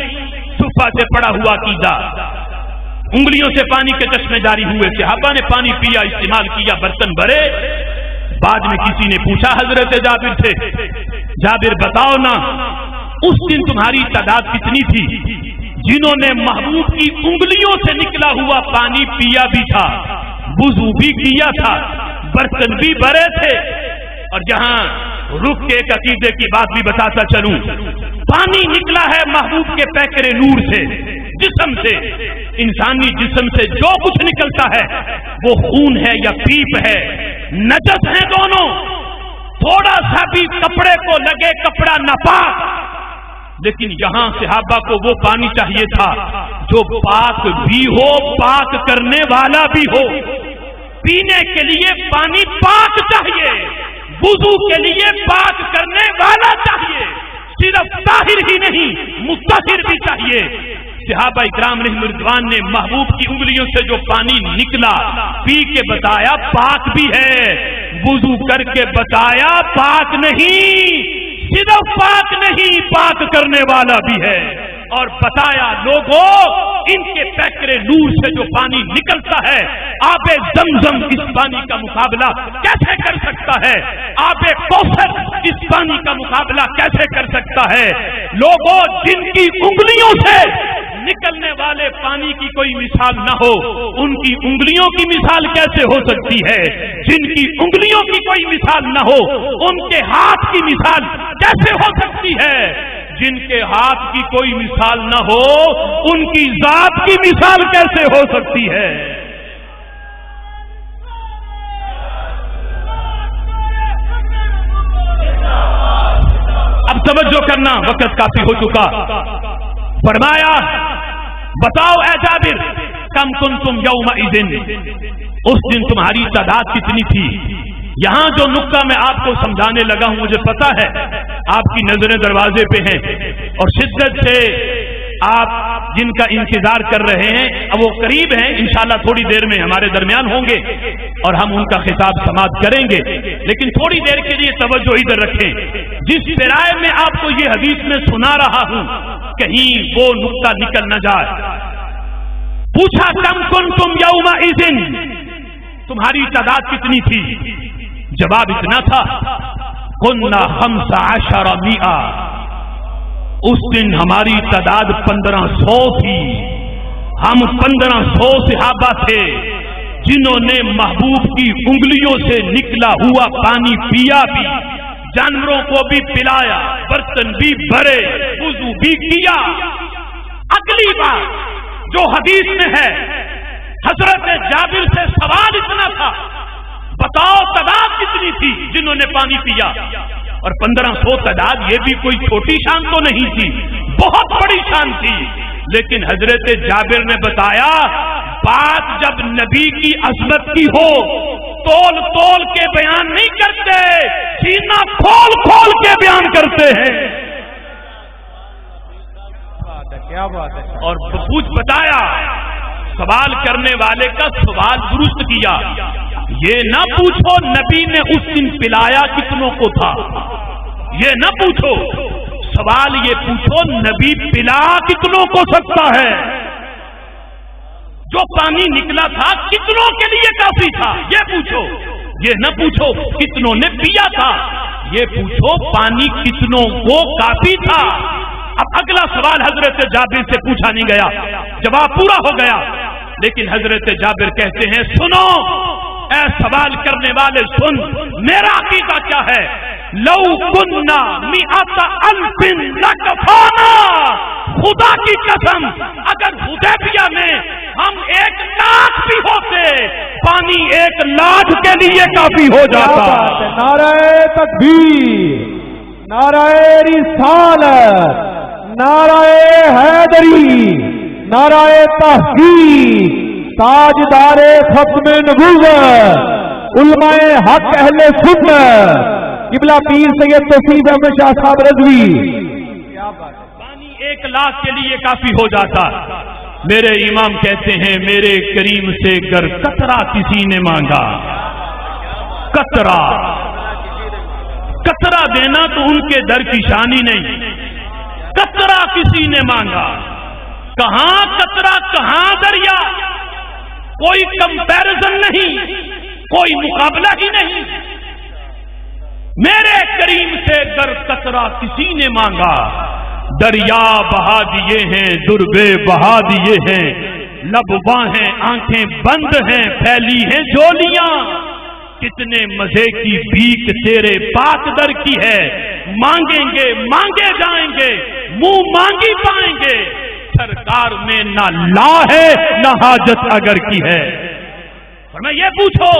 صفا سے پڑا ہوا عقیدہ۔ انگلیوں سے پانی کے چشمے جاری ہوئے، صحابہ نے پانی پیا، استعمال کیا، برتن بھرے۔ بعد میں کسی نے پوچھا حضرت جابر سے، جابر بتاؤ نا اس دن تمہاری تعداد کتنی تھی جنہوں نے محبوب کی انگلیوں سے نکلا ہوا پانی پیا بھی تھا، وضو بھی کیا تھا، برتن بھی بھرے تھے؟ اور جہاں رک کے ایک عقیدے کی بات بھی بتاتا چلوں، پانی نکلا ہے محبوب کے پیکر نور سے، جسم سے، انسانی جسم سے جو کچھ نکلتا ہے وہ خون ہے یا پیپ ہے، نجس ہے دونوں، تھوڑا سا بھی کپڑے کو لگے کپڑا ناپاک، لیکن یہاں صحابہ کو وہ پانی چاہیے تھا جو پاک بھی ہو، پاک کرنے والا بھی ہو۔ پینے کے لیے پانی پاک چاہیے، وضو کے لیے پاک کرنے والا چاہیے، صرف طاہر ہی نہیں مطہر بھی چاہیے۔ صحابہ اکرام علیہم رضوان نے محبوب کی انگلیوں سے جو پانی نکلا پی کے بتایا پاک بھی ہے، وضو کر کے بتایا پاک نہیں، صرف پاک نہیں پاک کرنے والا بھی ہے، اور بتایا لوگوں ان کے پیکرے نور سے جو پانی نکلتا ہے آب زمزم اس پانی کا مقابلہ کیسے کر سکتا ہے، آب کوثر اس پانی کا مقابلہ کیسے کر سکتا ہے؟ لوگوں جن کی انگلیوں سے نکلنے والے پانی کی کوئی مثال نہ ہو ان کی انگلیوں کی مثال کیسے ہو سکتی ہے؟ جن کی انگلیوں کی کوئی مثال نہ ہو ان کے ہاتھ کی مثال کیسے ہو سکتی ہے؟ جن کے ہاتھ کی کوئی مثال نہ ہو ان کی ذات کی مثال کیسے ہو سکتی ہے؟ اب توجہ کرنا، وقت کافی ہو چکا۔ فرمایا بتاؤ اے جابر کم کنتم یومئذ، اس دن تمہاری تعداد کتنی تھی؟ یہاں جو نقطہ میں آپ کو سمجھانے لگا ہوں مجھے پتا ہے آپ کی نظریں دروازے پہ ہیں اور شدت سے آپ جن کا انتظار کر رہے ہیں اب وہ قریب ہیں، انشاءاللہ تھوڑی دیر میں ہمارے درمیان ہوں گے اور ہم ان کا خطاب سماعت کریں گے، لیکن تھوڑی دیر کے لیے توجہ ادھر رکھیں۔ جس پیرائے میں آپ کو یہ حدیث میں سنا رہا ہوں کہیں وہ نقطہ نکل نہ جائے۔ پوچھا کم کنتم یومئذ، تمہاری تعداد کتنی تھی؟ جواب اتنا تھا کنا 15 مئہ، اس دن ہماری تعداد 1500 تھی، ہم 1500 صحابہ تھے جنہوں نے محبوب کی انگلیوں سے نکلا ہوا پانی پیا بھی، جانوروں کو بھی پلایا، برتن بھی بھرے، وضو بھی کیا۔ اگلی بات جو حدیث میں ہے حضرت جابر سے سوال اتنا تھا بتاؤ تعداد کتنی تھی جنہوں نے پانی پیا؟ اور 1500 تعداد یہ بھی کوئی چھوٹی شان تو نہیں تھی، بہت بڑی شان تھی، لیکن حضرت جابر نے بتایا بات جب نبی کی عظمت کی ہو تول تول کے بیان نہیں کرتے، سینہ کھول کھول کے بیان کرتے ہیں۔ کیا بات ہے؟ اور کچھ بتایا، سوال کرنے والے کا سوال درست کیا، یہ نہ پوچھو نبی نے اس دن پلایا کتنوں کو تھا، یہ نہ پوچھو، سوال یہ پوچھو نبی پلا کتنوں کو سکتا ہے؟ جو پانی نکلا تھا کتنوں کے لیے کافی تھا یہ پوچھو. یہ نہ پوچھو کتنوں نے پیا تھا، یہ پوچھو پانی کتنوں کو کافی تھا. اب اگلا سوال حضرت جابر سے پوچھا نہیں گیا، جواب پورا ہو گیا. لیکن حضرت جابر کہتے ہیں سنو اے سوال کرنے والے سن، میرا عقیدہ کیا ہے؟ لو کننا مئات الف لکفانا، خدا کی قسم اگر حدیبیہ میں ہم 1,00,000 بھی ہوتے پانی 1,00,000 کے لیے کافی ہو جاتا. نعرہ تکبیر، نعرہ رسالت، نعرہ حیدری، نعرہ تحقیق، تاجدار ختم نبوت، علماء حق اہل سنت قبلہ پیر سید توفیق احمد شاہ صاحب رضوی. پانی 1,00,000 کے لیے کافی ہو جاتا. میرے امام کہتے ہیں میرے کریم سے گر قطرہ کسی نے مانگا، قطرہ دینا تو ان کے در کی شان ہی نہیں. قطرہ کسی نے مانگا، کہاں قطرہ کہاں دریا، کوئی کمپیرزن نہیں، کوئی مقابلہ ہی نہیں. میرے کریم سے گر قطرہ کسی نے مانگا، دریا بہا دیے ہیں، دربے بہا دیے ہیں، لب باہیں آنکھیں بند ہیں، پھیلی ہیں جولیاں. کتنے مزے کی بھیک تیرے پاک در کی ہے، مانگیں گے مانگے جائیں گے، منہ مانگی پائیں گے. سرکار میں نہ لا ہے نہ حاجت اگر کی ہے. اور میں یہ پوچھو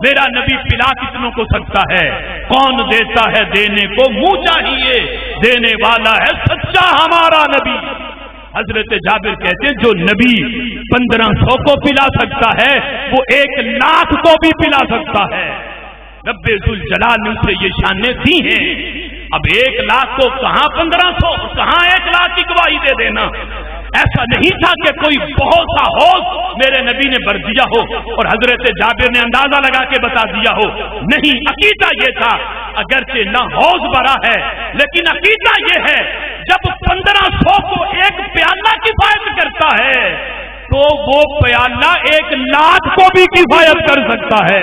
میرا نبی پلا کتنوں کو سکتا ہے؟ کون دیتا ہے دینے کو منہ چاہیے، دینے والا ہے سچا ہمارا نبی. حضرت جابر کہتے ہیں جو نبی 1,500 کو پلا سکتا ہے وہ 1,00,000 کو بھی پلا سکتا ہے. رب ذوالجلال نے اسے یہ شانیں دی ہیں. اب 1,00,000 کو کہاں 1,500 کہاں 1,00,000 کی گواہی دے دینا. ایسا نہیں تھا کہ کوئی بہت سا حوض میرے نبی نے بھر دیا ہو اور حضرت جابر نے اندازہ لگا کے بتا دیا ہو. نہیں، عقیدہ یہ تھا اگرچہ نہ حوض بھرا ہے لیکن عقیدہ یہ ہے جب 1,500 کو ایک پیالہ کفایت کرتا ہے تو وہ پیالہ 1,00,000 کو بھی کفایت کر سکتا ہے.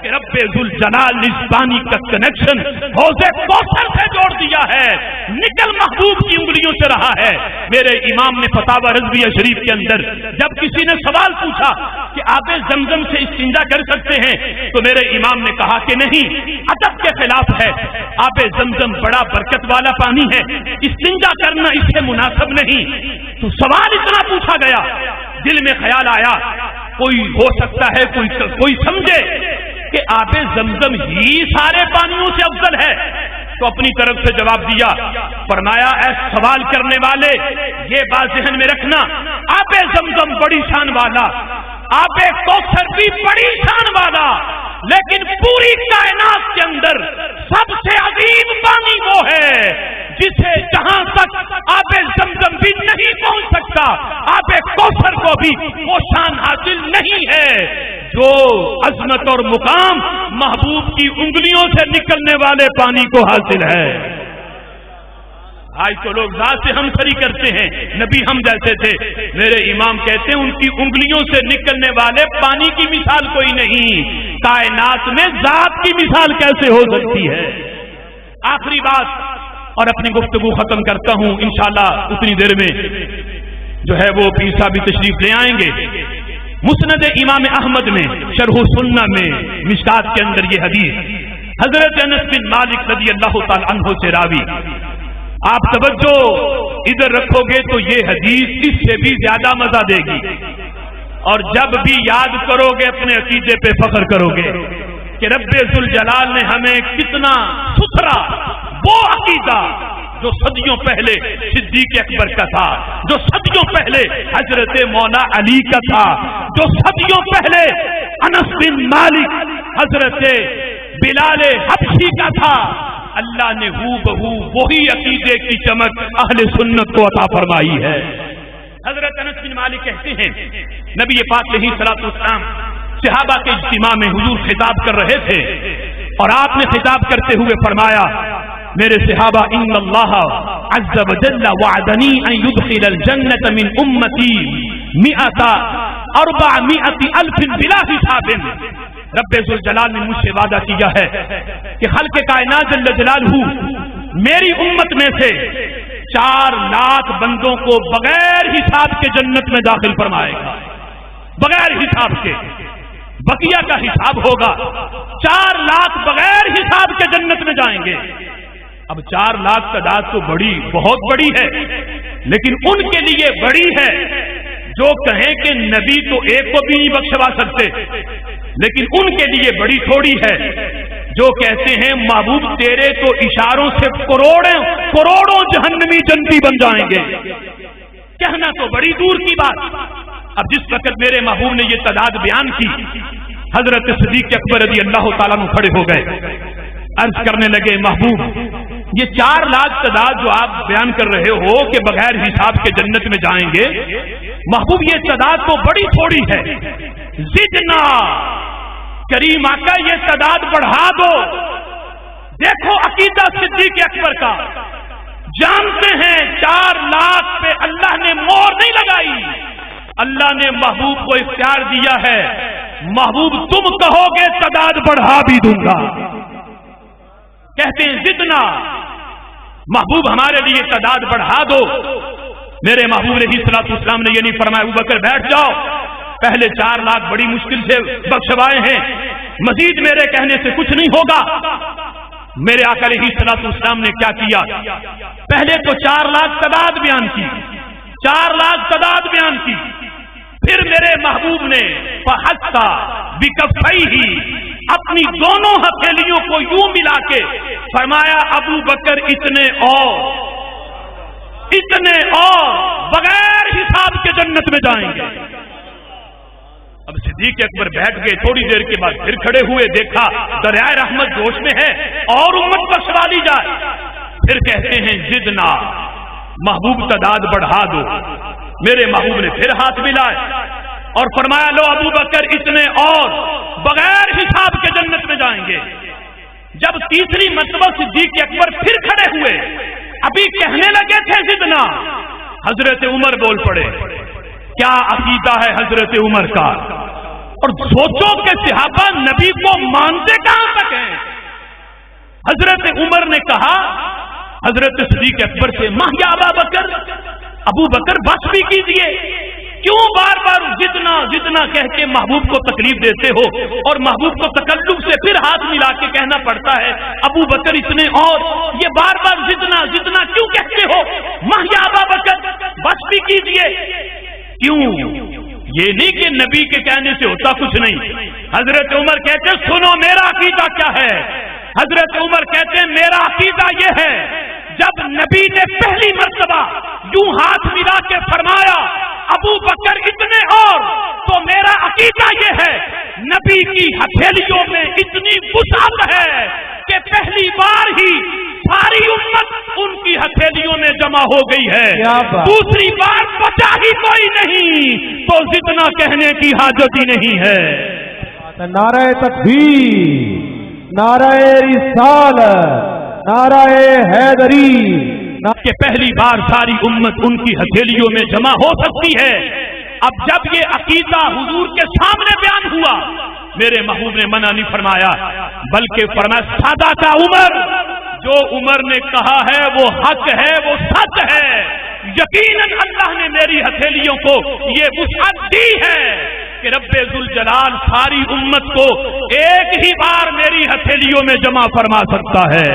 کہ رب ذوالجلال نے اس پانی کا کنیکشن حوض کوثر سے جوڑ دیا ہے، نکل محبوب کی انگلیوں سے رہا ہے. میرے امام نے فتاوی رضویہ شریف کے اندر جب کسی نے سوال پوچھا کہ آب زمزم سے استنجا کر سکتے ہیں تو میرے امام نے کہا کہ نہیں، ادب کے خلاف ہے. آب زمزم بڑا برکت والا پانی ہے، استنجا کرنا اس سے مناسب نہیں. تو سوال اتنا پوچھا گیا، دل میں خیال آیا کوئی ہو سکتا ہے کوئی سمجھے کہ آب زمزم ہی سارے پانیوں سے افضل ہے. تو اپنی طرف سے جواب دیا، فرمایا اے سوال کرنے والے یہ بات ذہن میں رکھنا، آب زمزم بڑی شان والا، آب کوثر بھی بڑی شان والا، لیکن پوری کائنات کے اندر سب سے عظیم پانی وہ ہے جسے جہاں تک آب زمزم بھی نہیں پہنچ سکتا آب کوثر کو بھی وہ شان حاصل نہیں ہے جو عظمت اور مقام محبوب کی انگلیوں سے نکلنے والے پانی کو حاصل ہے. آج تو لوگ ذات سے ہم سری کرتے ہیں، نبی ہم جیسے تھے. میرے امام کہتے ہیں ان کی انگلیوں سے نکلنے والے پانی کی مثال کوئی نہیں، کائنات میں ذات کی مثال کیسے ہو سکتی ہے. آخری بات اور اپنی گفتگو ختم کرتا ہوں، انشاءاللہ اتنی دیر میں جو ہے وہ پیر صاحب بھی تشریف لے آئیں گے. مسند امام احمد میں شرح سنہ میں مشکات کے اندر یہ حدیث حضرت انس بن مالک رضی اللہ تعالی عنہ سے راوی. آپ توجہ ادھر رکھو گے تو یہ حدیث اس سے بھی زیادہ مزہ دے گی، اور جب بھی یاد کرو گے اپنے عقیدے پہ فخر کرو گے کہ رب ذوالجلال نے ہمیں کتنا ستھرا وہ عقیدہ جو صدیوں پہلے صدیق اکبر کا تھا، جو صدیوں پہلے حضرت مولا علی کا تھا، جو صدیوں پہلے انس بن مالک حضرت بلال حبشی کا تھا، اللہ نے ہو بہو وہی عقیدے کی چمک اہل سنت کو عطا فرمائی ہے. حضرت انس بن مالک کہتے ہیں نبی پاک علیہ الصلوۃ والسلام صحابہ کے اجتماع میں حضور خطاب کر رہے تھے اور آپ نے خطاب کرتے ہوئے فرمایا میرے صحابہ ان اللہ عز وجل وعدنی ان يدخل الجنة من امتی 400,000 بلا حساب. رب ذوالجلال نے مجھ سے وعدہ کیا ہے کہ خلق کائنات جل جلالہ میری امت میں سے 4 لاکھ بندوں کو بغیر حساب کے جنت میں داخل فرمائے گا. بغیر حساب کے بقیہ کا حساب ہوگا. 4 لاکھ بغیر حساب کے جنت میں جائیں گے. اب 4 لاکھ تعداد تو بہت بڑی ہے، لیکن ان کے لیے بڑی ہے جو کہیں کہ نبی تو ایک کو بھی نہیں بخشوا سکتے، لیکن ان کے لیے بڑی تھوڑی ہے جو کہتے ہیں محبوب تیرے تو اشاروں سے کروڑوں جہنمی جنتی بن جائیں گے. کہنا تو بڑی دور کی بات. اب جس وقت میرے محبوب نے یہ تعداد بیان کی، حضرت صدیق اکبر رضی اللہ تعالیٰ عنہ کھڑے ہو گئے، عرض کرنے لگے محبوب یہ 4 لاکھ تعداد جو آپ بیان کر رہے ہو کہ بغیر حساب کے جنت میں جائیں گے، محبوب یہ تعداد تو بڑی تھوڑی ہے. زدنا کریم آقا یہ تعداد بڑھا دو. دیکھو عقیدہ صدیق اکبر کا، جانتے ہیں 4 لاکھ پہ اللہ نے مور نہیں لگائی، اللہ نے محبوب کو اختیار دیا ہے. محبوب تم کہو گے تعداد بڑھا بھی دوں گا. کہتے ہیں زدنا، محبوب ہمارے لیے تعداد بڑھا دو. میرے محبوب علیہ الصلوۃ والسلام نے یہ نہیں فرمایا ابوبکر بیٹھ جاؤ، پہلے 4 لاکھ بڑی مشکل سے بخشوائے ہیں، مزید میرے کہنے سے کچھ نہیں ہوگا. میرے آقا علیہ الصلوۃ والسلام نے کیا کیا؟ پہلے تو 4 لاکھ تعداد بیان کی، 4 لاکھ تعداد بیان کی. پھر میرے محبوب نے فحثا بکفیہ اپنی دونوں ہتھیلیوں کو یوں ملا کے فرمایا ابو بکر اتنے اور بغیر حساب کے جنت میں جائیں گے. اب صدیق اکبر بیٹھ گئے. تھوڑی دیر کے بعد پھر کھڑے ہوئے، دیکھا دریائے رحمت جوش میں ہے اور امت بخشوا دی جائے. پھر کہتے ہیں زدنا، محبوب تعداد بڑھا دو. میرے محبوب نے پھر ہاتھ ملائے اور فرمایا لو ابو بکر اتنے اور بغیر حساب کے جنت میں جائیں گے. جب تیسری مرتبہ صدیق اکبر پھر کھڑے ہوئے، ابھی کہنے لگے تھے زدنا، حضرت عمر بول پڑے. کیا عقیدہ ہے حضرت عمر کا! اور سوچو کہ صحابہ نبی کو مانتے کہاں تک ہیں. حضرت عمر نے کہا حضرت صدیق اکبر سے مہیا ابا بکر، ابو بکر بس بھی کیجیے، کیوں بار بار جتنا کہہ کے محبوب کو تکلیف دیتے ہو اور محبوب کو تکلف سے پھر ہاتھ ملا کے کہنا پڑتا ہے ابو بکر اتنے اور. یہ بار بار جتنا کیوں کہتے ہو؟ مہیا ابا بکر بس بھی کیجیے. کیوں؟ یہ نہیں کہ نبی کے کہنے سے ہوتا کچھ نہیں. حضرت عمر کہتے سنو میرا عقیدہ کیا ہے. حضرت عمر کہتے میرا عقیدہ یہ ہے جب نبی نے پہلی مرتبہ یوں ہاتھ ملا کے فرمایا ابو بکر اتنے اور، تو میرا عقیدہ یہ ہے نبی کی ہتھیلیوں میں اتنی وسعت ہے کہ پہلی بار ہی ساری امت ان کی ہتھیلیوں میں جمع ہو گئی ہے، دوسری بار بچا ہی کوئی نہیں، تو جتنا کہنے کی حاجت ہی نہیں ہے. نعرہ تکبیر، نعرہ رسالت، نعرہ حیدری، کہ پہلی بار ساری امت ان کی ہتھیلیوں میں جمع ہو سکتی ہے. اب جب یہ عقیدہ حضور کے سامنے بیان ہوا، میرے محبوب نے منع نہیں فرمایا، بلکہ فرمایا سادہ کا عمر، جو عمر نے کہا ہے وہ حق ہے، وہ سچ ہے. یقیناً اللہ نے میری ہتھیلیوں کو یہ وسعت دی ہے کہ رب ذوالجلال ساری امت کو ایک ہی بار میری ہتھیلیوں میں جمع فرما سکتا ہے.